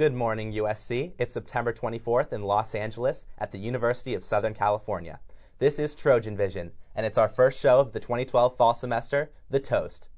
Good morning, USC. It's September 24th in Los Angeles at the University of Southern California. This is Trojan Vision, and it's our first show of the 2012 fall semester, The Toast.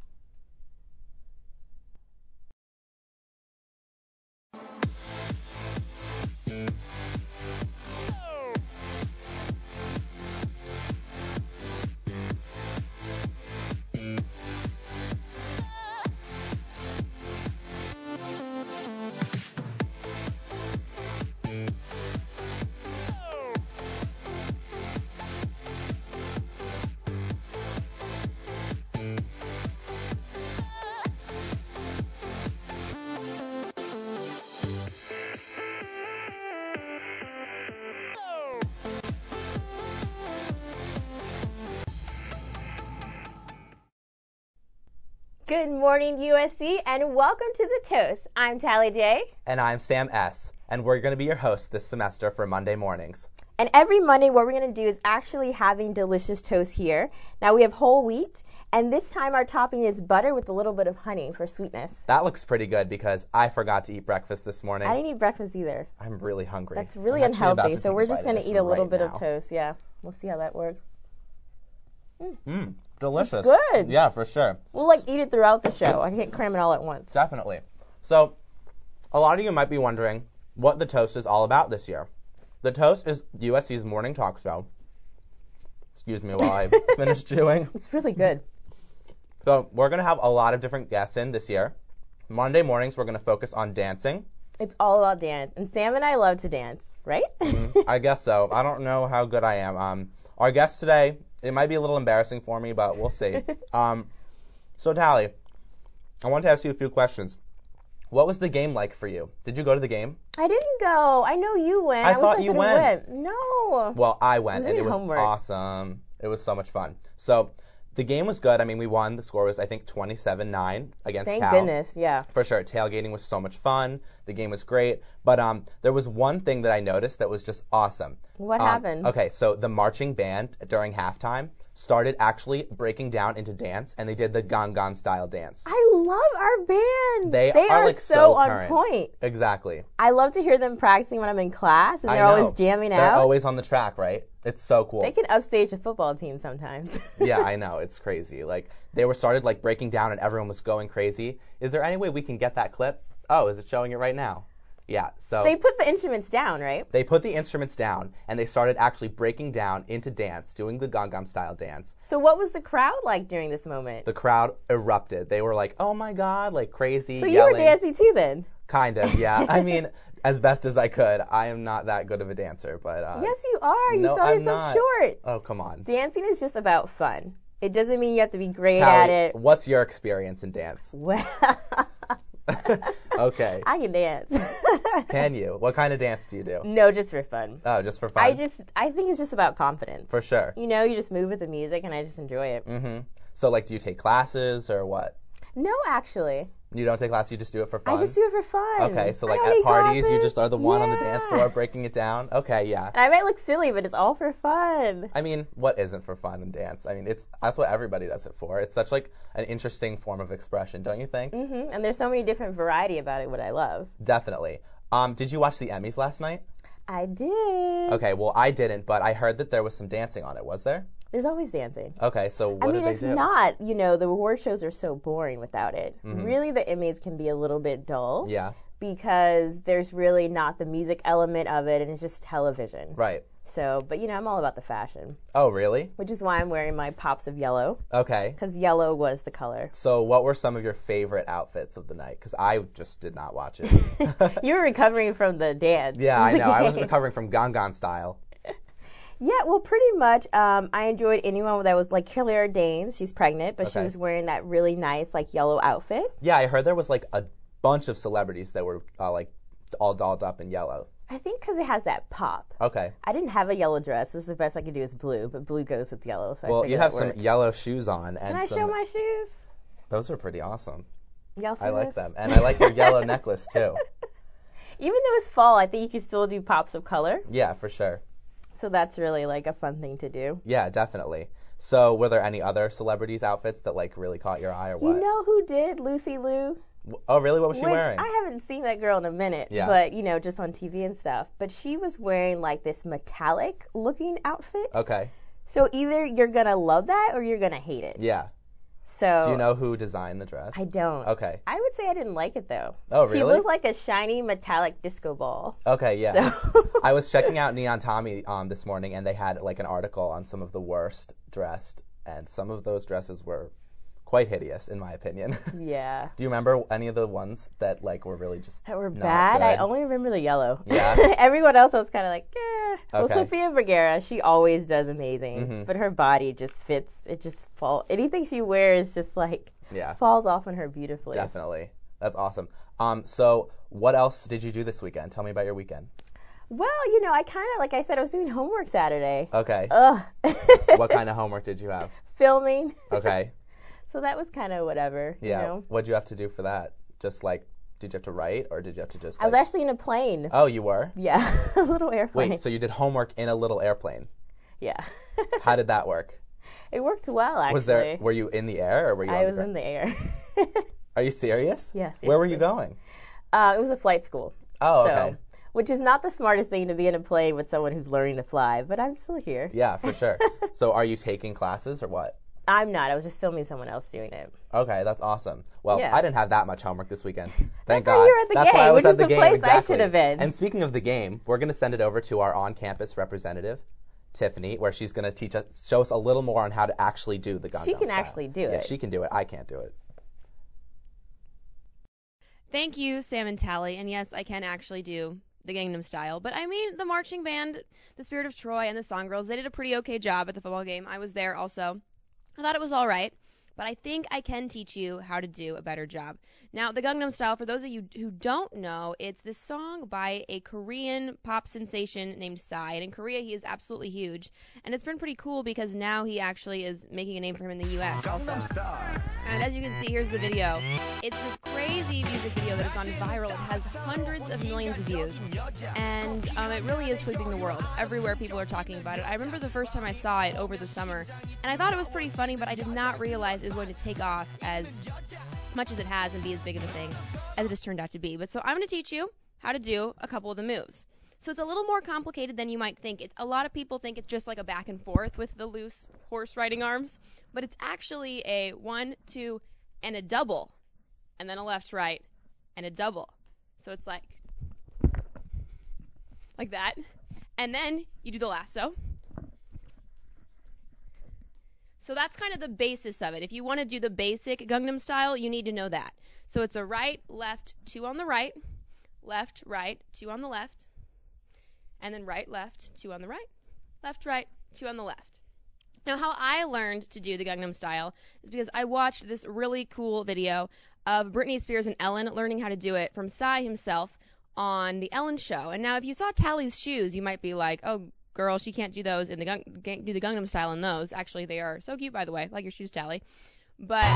Good morning, USC, and welcome to The Toast. I'm Tallie J. And I'm Sam S. And we're going to be your hosts this semester for Monday mornings. And every Monday, what we're going to do is actually having delicious toast here. Now, we have whole wheat, and this time our topping is butter with a little bit of honey for sweetness. That looks pretty good because I forgot to eat breakfast this morning. I didn't eat breakfast either. I'm really hungry. That's really unhealthy, so we're just going to eat a little bit of toast. Yeah, we'll see how that works. Delicious. It's good. Yeah, for sure. We'll eat it throughout the show. I can't cram it all at once. Definitely. So, a lot of you might be wondering what The Toast is all about this year. The Toast is USC's morning talk show. Excuse me while I finish chewing. It's really good. So, we're going to have a lot of different guests in this year. Monday mornings, we're going to focus on dancing. It's all about dance. And Sam and I love to dance, right? I guess so. I don't know how good I am. Our guest today, it might be a little embarrassing for me, but we'll see. So, Tallie, I want to ask you a few questions. What was the game like for you? Did you go to the game? I didn't go. I know you went. I thought you went. No. Well, I went, and it was homework. Awesome. It was so much fun. So, the game was good. I mean, we won. The score was, I think, 27-9 against Cal. Thank goodness, yeah. For sure. Tailgating was so much fun. The game was great. But there was one thing that I noticed that was just awesome. What happened? Okay, so the marching band during halftime started actually breaking down into dance, and they did the Gangnam Style dance. I love our band. They are like so on current. point. Exactly. I love to hear them practicing when I'm in class, and they're always jamming out. They're always on the track, right? It's so cool. They can upstage a football team sometimes. Yeah, I know. It's crazy. Like, they were started like breaking down, and everyone was going crazy. Is there any way we can get that clip? Oh, is it showing it right now? Yeah, so they put the instruments down, right? They put the instruments down, and they started actually breaking down into dance, doing the Gangnam Style dance. So what was the crowd like during this moment? The crowd erupted. They were like, oh my God, like crazy, so yelling. You were dancing too then? Kind of, yeah. I mean, as best as I could. I am not that good of a dancer, but... Yes, you are. No, you sell yourself short. Oh, come on. Dancing is just about fun. It doesn't mean you have to be great Tallie, at it. What's your experience in dance? Well... Okay. I can dance. Can you? What kind of dance do you do? No, just for fun. Oh, just for fun? I think it's just about confidence. For sure. You know, you just move with the music, and I just enjoy it. Mm-hmm. So, like, do you take classes or what? No, actually. You don't take classes, you just do it for fun? I just do it for fun. Okay, so like at parties, you just are the one on the dance floor Yeah. breaking it down? Okay, yeah. And I might look silly, but it's all for fun. I mean, what isn't for fun in dance? I mean, that's what everybody does it for. It's such like an interesting form of expression, don't you think? Mm-hmm. And there's so many different variety about it, what I love. Definitely. Did you watch the Emmys last night? I did. Okay, well, I didn't, but I heard that there was some dancing on it. Was there? There's always dancing. Okay, so what did they do? If not, you know, the award shows are so boring without it. Mm-hmm. Really, the Emmys can be a little bit dull. Yeah. Because there's really not the music element of it, and it's just television. Right. So, but you know, I'm all about the fashion. Oh, really? Which is why I'm wearing my pops of yellow. Okay. Because yellow was the color. So what were some of your favorite outfits of the night? Because I just did not watch it. You were recovering from the dance. Yeah, I know. I was recovering from Gangnam Style. Yeah, well, pretty much. I enjoyed anyone that was like Claire Danes. She's pregnant, but she was wearing that really nice like yellow outfit. Yeah, I heard there was like a bunch of celebrities that were like all dolled up in yellow. I think because it has that pop. Okay. I didn't have a yellow dress. This is the best I could do is blue, but blue goes with yellow. So well, you have some yellow shoes on. And Can I show my shoes? Those are pretty awesome. Y'all see I like this? them. And I like your yellow necklace, too. Even though it's fall, I think you can still do pops of color. Yeah, for sure. So that's really like a fun thing to do. Yeah, definitely. So were there any other celebrities' outfits that like really caught your eye or what? You know who did? Lucy Liu. Oh, really? What was she Which wearing? I haven't seen that girl in a minute, Yeah. but, just on TV and stuff. But she was wearing, like, this metallic-looking outfit. Okay. So either you're going to love that or you're going to hate it. Yeah. So Do you know who designed the dress? I don't. Okay. I would say I didn't like it, though. Oh, really? She looked like a shiny metallic disco ball. Okay, yeah. So. I was checking out Neon Tommy this morning, and they had, like, an article on some of the worst dressed, and some of those dresses were quite hideous, in my opinion. Yeah. Do you remember any of the ones that, like, were really just That were not bad? good? I only remember the yellow. Yeah? Everyone else I was kind of like, eh. Well, Okay. Sofia Vergara, she always does amazing, Mhm. but her body just fits. It just falls. Anything she wears just, like, Yeah, falls off on her beautifully. definitely. That's awesome. So what else did you do this weekend? Tell me about your weekend. Well, I kind of, like I said, I was doing homework Saturday. Okay. Ugh. What kind of homework did you have? Filming. Okay. So that was kind of whatever, Yeah. What'd you have to do for that? Just like, did you have to write, or did you have to just? I was like... actually in a plane. Oh, you were? Yeah, a little airplane. Wait, so you did homework in a little airplane? Yeah. How did that work? It worked well, actually. Were you in the air, or were you? I on was the in the air. Are you serious? Yes. Where were you going? It was a flight school. Oh, So, okay. which is not the smartest thing to be in a plane with someone who's learning to fly, but I'm still here. Yeah, for sure. So are you taking classes or what? I'm not. I was just filming someone else doing it. Okay, that's awesome. Well, Yeah. I didn't have that much homework this weekend. Thank That's why God. you were at the That's game, why I was which at is the the game, place I exactly. should have been. And speaking of the game, we're going to send it over to our on-campus representative, Tiffany, where she's going to show us a little more on how to actually do the Gangnam She can Style. actually do Yeah, it. she can do it. I can't do it. Thank you, Sam and Tallie. And yes, I can actually do the Gangnam Style. But I mean, the marching band, the Spirit of Troy, and the Song Girls, they did a pretty okay job at the football game. I was there also. I thought it was all right. But I think I can teach you how to do a better job. Now, the Gangnam Style, for those of you who don't know, it's this song by a Korean pop sensation named Psy. And in Korea, he is absolutely huge. And it's been pretty cool because now he actually is making a name for him in the U.S. also. And as you can see, here's the video. It's this crazy music video that has gone viral. It has hundreds of millions of views. And it really is sweeping the world. Everywhere people are talking about it. I remember the first time I saw it over the summer. And I thought it was pretty funny, but I did not realize it was going to take off as much as it has and be as big of a thing as it has turned out to be. But so I'm going to teach you how to do a couple of the moves. So it's a little more complicated than you might think. A lot of people think it's just like a back and forth with the loose horse riding arms, but it's actually a 1, 2, and a double, and then a left, right, and a double. So it's like that. And then you do the lasso. So that's kind of the basis of it. If you want to do the basic Gangnam Style, you need to know that. So it's a right, left, 2 on the right, left, right, 2 on the left, and then right, left, 2 on the right, left, right, 2 on the left. Now, how I learned to do the Gangnam Style is because I watched this really cool video of Britney Spears and Ellen learning how to do it from Psy himself on the Ellen show. And now, if you saw Tallie's shoes, you might be like, oh, girl, she can't do those in the do the Gangnam Style in those. Actually, they are so cute, by the way, like your shoes, Tallie. But so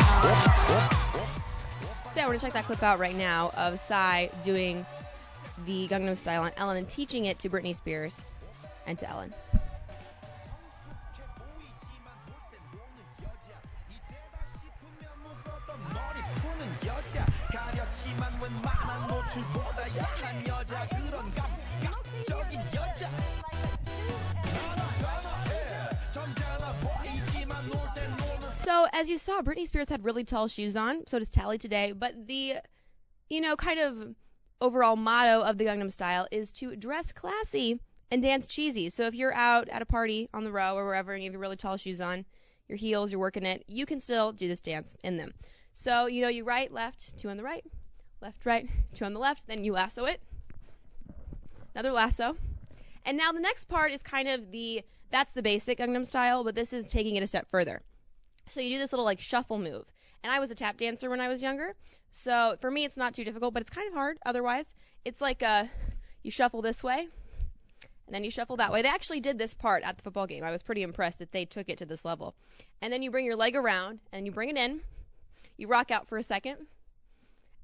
yeah, we're gonna check that clip out right now of Psy doing the Gangnam Style on Ellen and teaching it to Britney Spears and to Ellen. So, as you saw, Britney Spears had really tall shoes on, so does Tallie today, but the, kind of overall motto of the Gangnam Style is to dress classy and dance cheesy. So if you're out at a party on the row or wherever and you have your really tall shoes on, your heels, you're working it, you can still do this dance in them. So, you right, left, 2 on the right, left, right, 2 on the left, then you lasso it. Another lasso. And now the next part is kind of that's the basic Gangnam Style, but this is taking it a step further. So you do this little shuffle move. And I was a tap dancer when I was younger. So for me, it's not too difficult, but it's kind of hard otherwise. It's like you shuffle this way, and then you shuffle that way. They actually did this part at the football game. I was pretty impressed that they took it to this level. And then you bring your leg around, and you bring it in. You rock out for a second.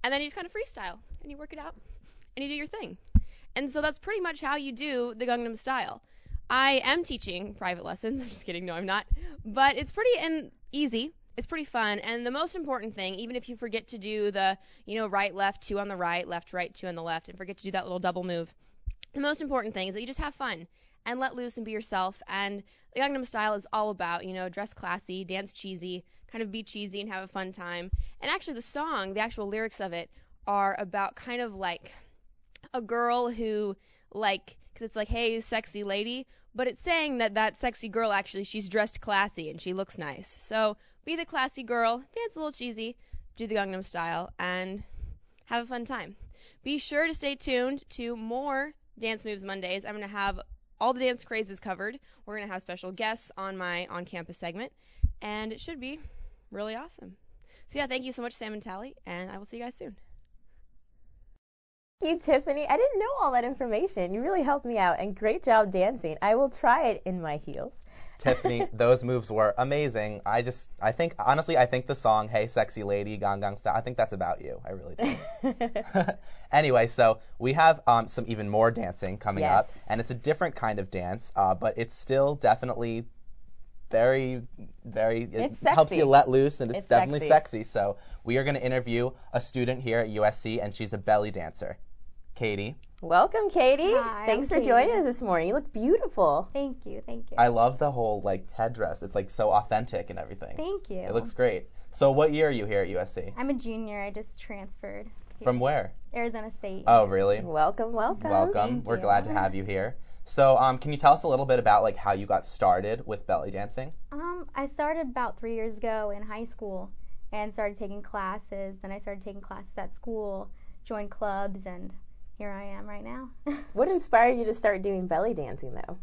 And then you just kind of freestyle, and you work it out, and you do your thing. And so that's pretty much how you do the Gangnam Style. I am teaching private lessons. I'm just kidding. No, I'm not. But it's pretty easy. It's pretty fun. And the most important thing, even if you forget to do the, right, left, two on the right, left, right, two on the left, and forget to do that little double move, the most important thing is that you just have fun and let loose and be yourself. And the Gangnam Style is all about, dress classy, dance cheesy, kind of be cheesy and have a fun time. And actually the song, the actual lyrics of it are about kind of like a girl who, like, because it's like, hey, sexy lady, but it's saying that sexy girl, actually, she's dressed classy and she looks nice. So be the classy girl, dance a little cheesy, do the Gangnam Style, and have a fun time. Be sure to stay tuned to more Dance Moves Mondays. I'm going to have all the dance crazes covered. We're going to have special guests on my on-campus segment, and it should be really awesome. So yeah, thank you so much, Sam and Tallie, and I will see you guys soon. Thank you, Tiffany. I didn't know all that information. You really helped me out, and great job dancing. I will try it in my heels. Tiffany, those moves were amazing. I think the song "Hey Sexy Lady" Gangnam Style, I think that's about you. I really do. Anyway, so we have some even more dancing coming up, and it's a different kind of dance, but it's still definitely very, very, it helps you let loose, and it's definitely sexy. So we are going to interview a student here at USC, and she's a belly dancer. Katie. Welcome, Katie. Hi, Thanks I'm for joining us this morning. You look beautiful. Thank you. I love the whole headdress. It's so authentic and everything. Thank you. It looks great. So what year are you here at USC? I'm a junior. I just transferred. From where? Arizona State. Oh, really? Welcome. We're glad to have you here. So can you tell us a little bit about how you got started with belly dancing? I started about 3 years ago in high school and started taking classes. Then I started taking classes at school, joined clubs, and here I am right now. What inspired you to start doing belly dancing, though?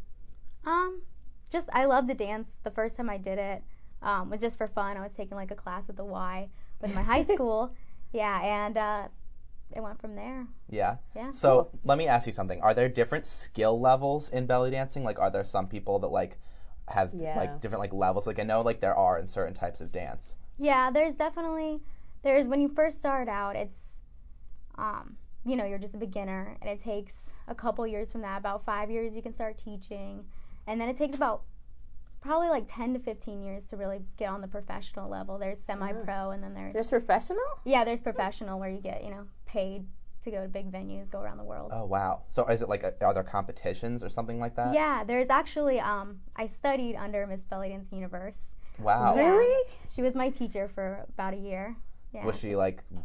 Just I love to dance. The first time I did it was just for fun. I was taking a class at the Y with my high school. Yeah, and it went from there. Yeah. Yeah. So let me ask you something. Are there different skill levels in belly dancing? Are there some people that have different levels? I know there are in certain types of dance. Yeah, there's when you first start out, it's you're just a beginner, and it takes a couple years from that, about 5 years you can start teaching, and then it takes about probably 10 to 15 years to really get on the professional level. There's semi-pro, and then there's professional? Yeah, there's professional where you get, paid to go to big venues, go around the world. Oh, wow. So is it are there competitions or something like that? Yeah, there's actually, I studied under Miss Belly Dance Universe. Wow. Yeah. Really? She was my teacher for about a year. Yeah. Was she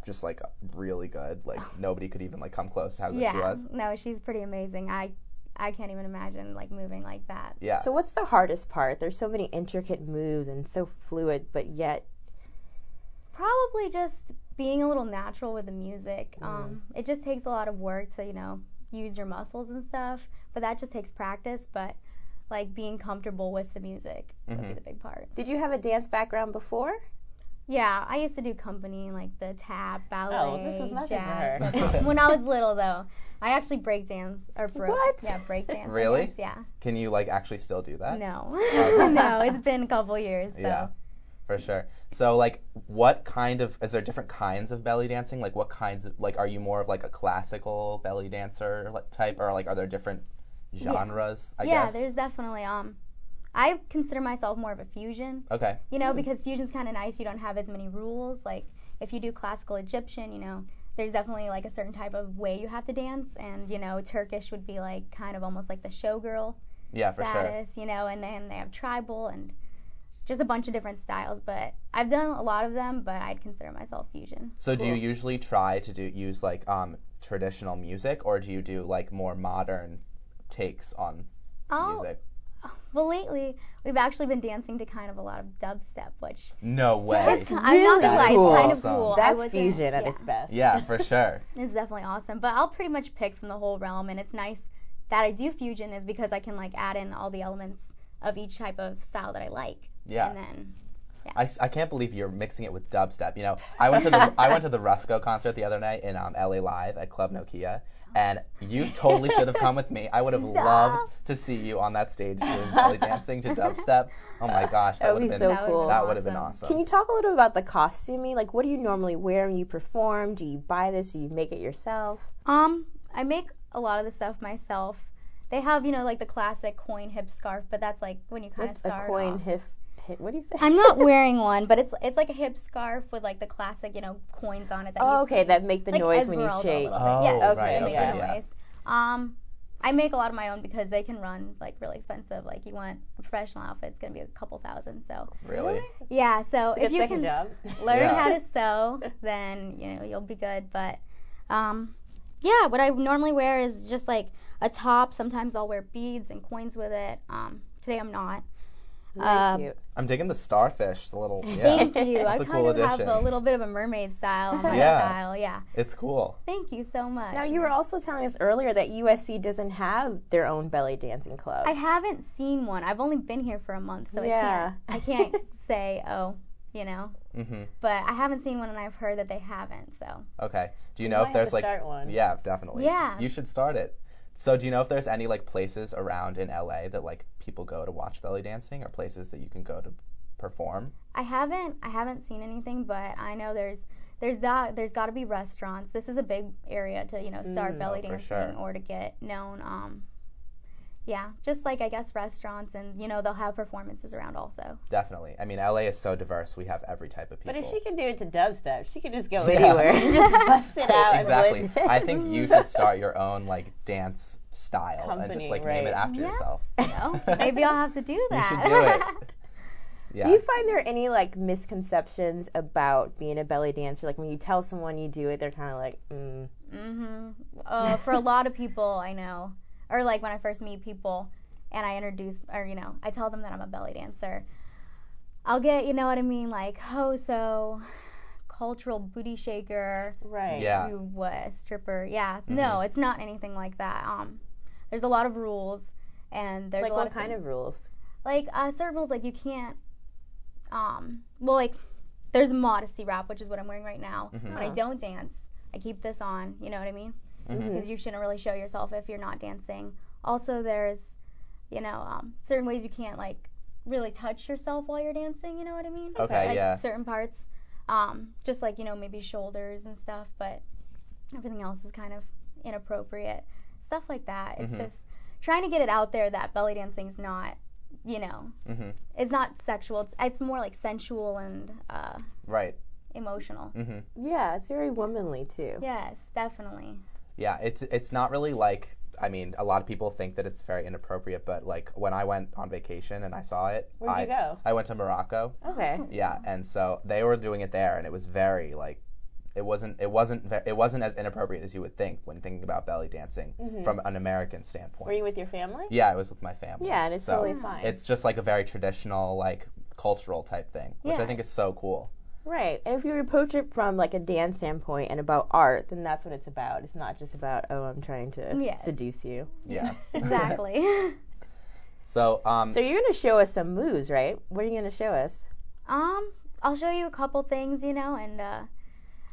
just really good? Nobody could even come close to how good she was? No, she's pretty amazing. I can't even imagine moving like that. Yeah. So what's the hardest part? There's so many intricate moves and so fluid, but yet probably just being a little natural with the music. It just takes a lot of work to, use your muscles and stuff, but that just takes practice. But being comfortable with the music would be the big part. Did you have a dance background before? Yeah, I used to do company, the tap, ballet, Oh, this is nothing jazz. for her. When I was little, though, I actually break dance or broke. What? Yeah, break dance. Really? Yeah. Can you actually still do that? No. Okay. No, it's been a couple years. So. Yeah, for sure. So what kind of, is there different kinds of belly dancing? What kinds of, are you more of a classical belly dancer type, or are there different genres? I guess. Yeah, there's definitely I consider myself more of a fusion. Okay. Because fusion's kind of nice. You don't have as many rules. If you do classical Egyptian, there's definitely a certain type of way you have to dance, and Turkish would be kind of almost the showgirl status, and then they have tribal and just a bunch of different styles. But I've done a lot of them, but I'd consider myself fusion. So do you usually try to use traditional music, or do you do more modern takes on music? Well, lately we've actually been dancing to kind of a lot of dubstep, which No way. I'm not gonna lie, cool. it's kind of Awesome. cool. That's fusion at its best. Yeah, for sure. It's definitely awesome, but I'll pretty much pick from the whole realm, and it's nice that I do fusion is because I can add in all the elements of each type of style that I like. Yeah. And then I can't believe you're mixing it with dubstep. I went to the Rusko concert the other night in LA Live at Club Nokia, and you totally should have come with me. I would have loved to see you on that stage doing belly dancing to dubstep. Oh my gosh, that would have been so cool. That would have been awesome. Can you talk a little bit about the costuming? What do you normally wear when you perform? Do you buy this? Do you make it yourself? I make a lot of the stuff myself. They have, the classic coin hip scarf, but that's when you kind of What's start a coin off. What do you say? I'm not wearing one, but it's like a hip scarf with like the classic, coins on it. That you see. That make the Like noise when you Esmeralda a shake. little bit. Oh, Yes, right, they make okay, the yeah. noise. I make a lot of my own because they can run like really expensive. Like you want a professional outfit, it's gonna be a couple thousand. So Really? yeah, so It's a if good you second can job. learn Yeah. how to sew, then you'll be good. But yeah, what I normally wear is just like a top. Sometimes I'll wear beads and coins with it. Today I'm not. Very cute. I'm digging the starfish. The little. Yeah. Thank you. That's I a kind cool of have addition. a little bit of a mermaid style on my Yeah. style. Yeah. It's cool. Thank you so much. Now, you were also telling us earlier that USC doesn't have their own belly dancing club. I haven't seen one. I've only been here for a month, so Yeah. I can't say, Mhm. But I haven't seen one, and I've heard that they haven't. So Okay. Do you You know might if there's have to like? start one. Yeah, definitely. Yeah. You should start it. So do you know if there's any like places around in LA that like people go to watch belly dancing, or places that you can go to perform? I haven't seen anything, but I know there's got to be restaurants. This is a big area to start belly Oh, for dancing sure. or to get known. Yeah, just like I guess restaurants, and they'll have performances around also. Definitely. I mean, LA is so diverse. We have every type of people. But if she can do it to dubstep, she can just go Yeah. anywhere and just bust it out. Exactly. And I think you should start your own like dance style and just Company, like name it right. after Yeah. yourself. Maybe I'll have to do You that. should do it. Yeah. Do you find there are any like misconceptions about being a belly dancer? Like when you tell someone you do it, they're kind of like, For a lot of people I know, or like when I first meet people and I introduce, or I tell them that I'm a belly dancer, I'll get, like hoso, cultural booty shaker, right. Yeah. you what, stripper. Yeah. No, it's not anything like that. There's a lot of rules, and there's Like a lot what of kind things. of rules? Like certain rules, like you can't well, like there's a modesty wrap, which is what I'm wearing right now. When I don't dance, I keep this on, you know what I mean? Because you shouldn't really show yourself if you're not dancing. Also, there's certain ways you can't like really touch yourself while you're dancing, you know what I mean? Okay, Like yeah. certain parts, just like maybe shoulders and stuff, but everything else is kind of inappropriate. Stuff like that. It's just trying to get it out there that belly dancing's not, it's not sexual. It's more like sensual and Right. emotional. Yeah, it's very womanly too. Yes, definitely. Yeah, it's not really like, I mean, a lot of people think that it's very inappropriate, but like when I went on vacation and I saw it, Where'd you go? I went to Morocco. Okay. Yeah, and so they were doing it there, and it was very like, it wasn't as inappropriate as you would think when thinking about belly dancing from an American standpoint. Were you with your family? Yeah, I was with my family. Yeah, and it's So totally fine. It's just like a very traditional, like cultural type thing, which I Yeah. think is so cool. Right. And if you approach it from like a dance standpoint and about art, then that's what it's about. It's not just about, oh, I'm trying to Yes. seduce you. Yeah. Exactly. So So you're going to show us some moves, right? What are you going to show us? I'll show you a couple things, and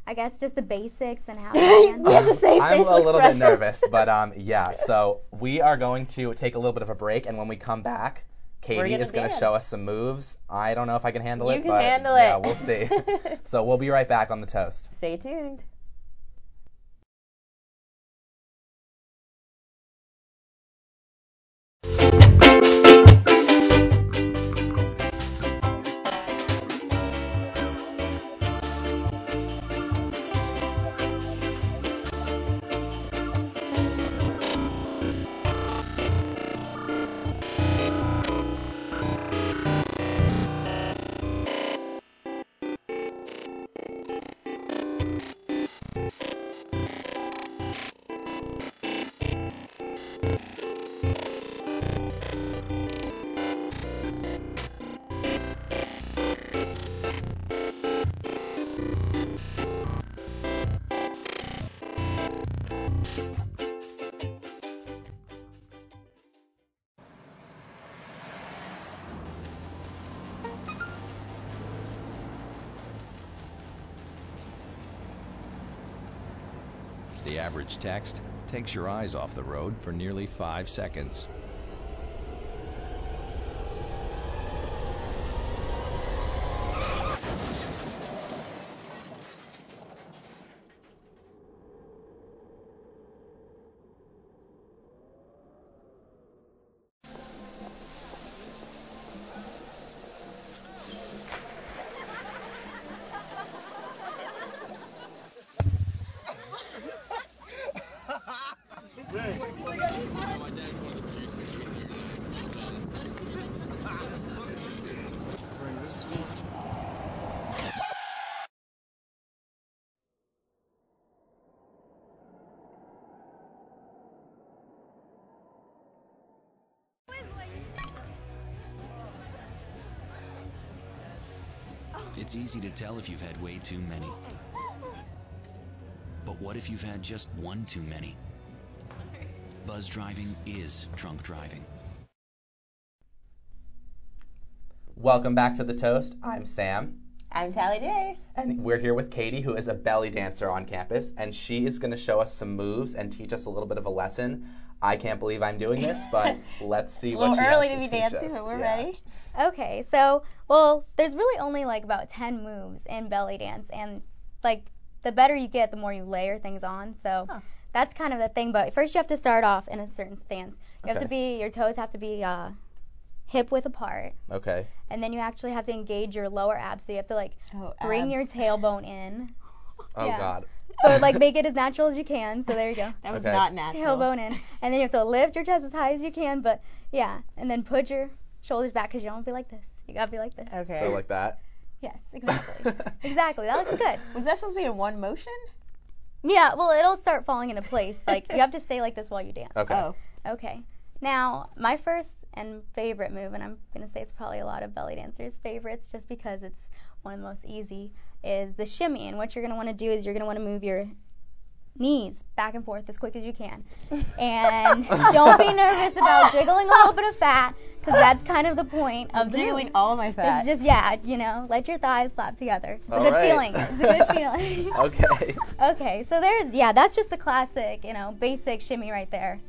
I guess just the basics and how to dance. You have to say I'm a facial little bit expression. nervous, but yeah. So we are going to take a little bit of a break, and when we come back, Katie gonna is going to dance. show us some moves. I don't know if I can handle You it, can but handle yeah, it. we'll see. So we'll be right back on the toast. Stay tuned. The average text takes your eyes off the road for nearly 5 seconds. It's easy to tell if you've had way too many. But what if you've had just one too many? Buzz driving is drunk driving. Welcome back to The Toast. I'm Sam. I'm Tallie J. And we're here with Katie, who is a belly dancer on campus, and she is going to show us some moves and teach us a little bit of a lesson. I can't believe I'm doing this, but let's see what she has to early to be teach dancing, us. but we're ready. Okay, so, well, there's really only like about 10 moves in belly dance, and like the better you get, the more you layer things on, so that's kind of the thing, but first you have to start off in a certain stance. You have to be, your toes have to be hip width apart. Okay. And then you actually have to engage your lower abs, so you have to like bring your tailbone in. Oh, God. But like make it as natural as you can, so there you go. That was not natural. Tailbone in. And then you have to lift your chest as high as you can, but yeah, and then put your shoulders back because you don't want to be like this. You got to be like this. Okay. So like that? Yes, exactly. Exactly. That looks good. Was that supposed to be in one motion? Yeah, well, it'll start falling into place. Like, you have to stay like this while you dance. Okay. Oh. Okay. Now, my first and favorite move, and I'm going to say it's probably a lot of belly dancers' favorites just because it's one of the most easy, is the shimmy. And what you're going to want to do is you're going to want to move your knees back and forth as quick as you can. And don't be nervous about jiggling a little bit of fat because that's kind of the point of the Jiggling move. all of my fat. It's just, let your thighs slap together. It's a All good right. feeling. It's a good feeling. Okay. Okay, so that's just the classic, basic shimmy right there.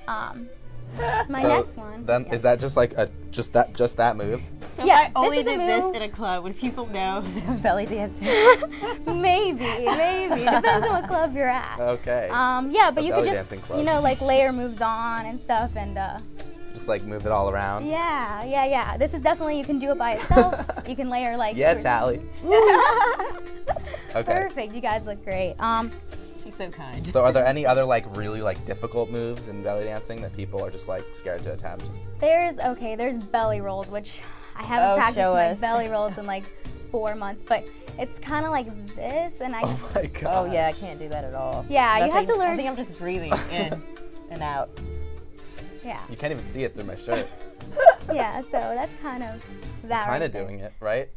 My So next one. Then is that just like just that move? So Yeah, if I only this is a did this move. in a club, would people know that I'm belly dancing? Maybe. Depends on what club you're at. Okay. Yeah, but A you could belly just, dancing club. like layer moves on and stuff, and So just like move it all around. yeah. This is definitely, you can do it by itself. You can layer like. Yeah, Tallie. Okay. Perfect. You guys look great. She's so kind. So are there any other like really like difficult moves in belly dancing that people are just like scared to attempt? There's belly rolls, which I haven't practiced show my us. belly rolls in like 4 months, but it's kind of like this, and Oh my god. Oh yeah, I can't do that at all. Yeah, you have to learn. I think I'm just breathing in and out. Yeah, You can't even see it through my shirt. yeah. So that's kind of that. Kind right of there. doing it, right?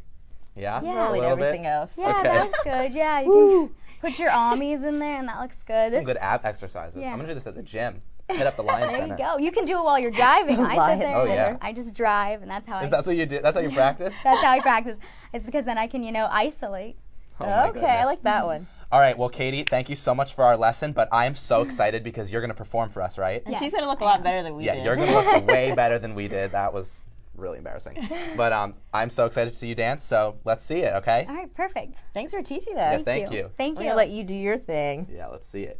Yeah. Yeah. A Rolling little everything bit. else. Yeah, Okay. that's good. Yeah, you can put your armies in there, and that looks good. Some good ab exercises. Yeah. I'm gonna do this at the gym. Hit up the Lion There Center. you go. You can do it while you're driving. I Lion sit there. Oh, and yeah. I just drive, and that's how Is that what you do? That's how you practice? That's how I practice. It's because then I can, isolate. Oh my Okay, I goodness. like that one. All right, well, Katie, thank you so much for our lesson, but I am so excited because you're going to perform for us, right? And Yes, she's gonna look a lot better than we Yeah, did. you're going to look way better than we did. That was really embarrassing. But I'm so excited to see you dance, so let's see it, okay? All right, perfect. Thanks for teaching Yeah, us. thank you. Thank I'm you. gonna let you do your thing. Yeah, let's see it.